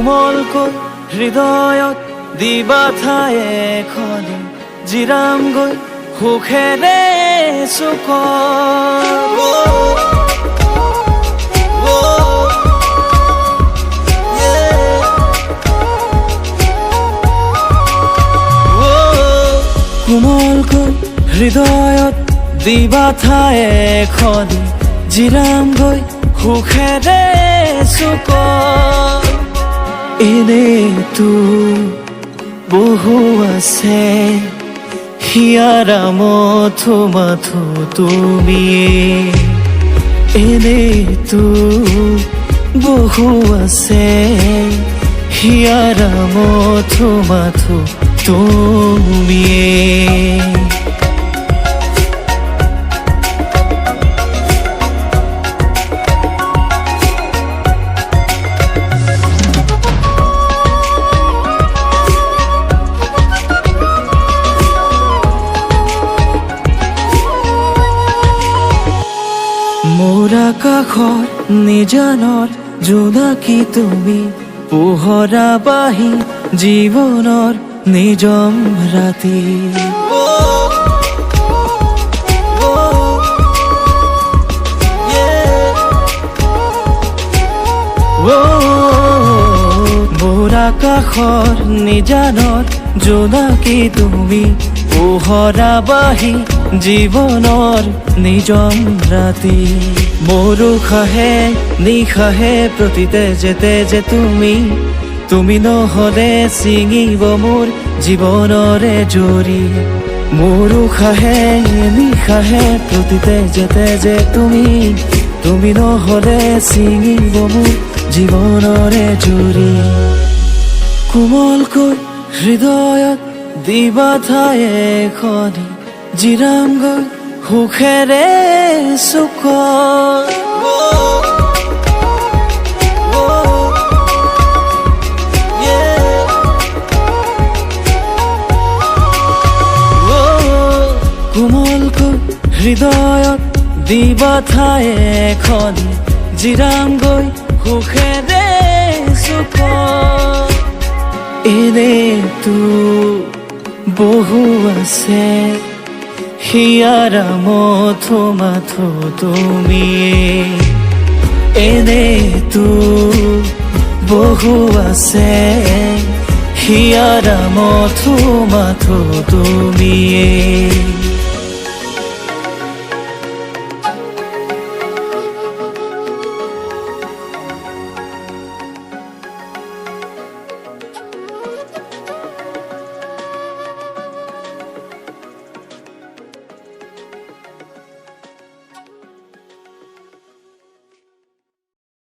কোমলকৈ হৃদয়ত দিবা ঠাই এখনি জিৰামগৈ সুখেৰে কোমলকৈ হৃদয়ত দিবা ঠাই এখনি জিৰামগৈ সুখেৰে এনেতো বহু আছে হিয়াৰা মথো মাথো তুমি এনেতো বহু আছে হিয়াৰা মথো মাথো তুমি মোৰ আকাশৰ নিজানৰ জোনাকী তুমি পোহৰা বাহি জীৱনৰ নিজম ৰাতি মোৰ আকাশৰ নিজানৰ জোনাকী তুমি পোহৰা বাহি জীৱনৰ নিজম ৰাতি মোৰ উশাহে নিশাহে প্ৰতিতে যেতে যে তুমি নহ'লে ছিঙিব মোৰ জীৱনৰে জৰি মোৰ উশাহে নিশাহে প্ৰতিতে যেতে যে তুমি নহ'লে ছিঙিব মোৰ জীৱনৰে জৰি কোমলকৈ হৃদয়ত দিবা ঠাই এখনি জিৰামগৈ সুখেৰে কোমলকৈ হৃদয়ত দিবা ঠাই এখনি জিৰামগৈ সুখেৰে এনেতো বহু আছে হিয়াৰা মথো মাথো তুমি এনেতো বহু আছে হিয়াৰা মথো মাথো তুমি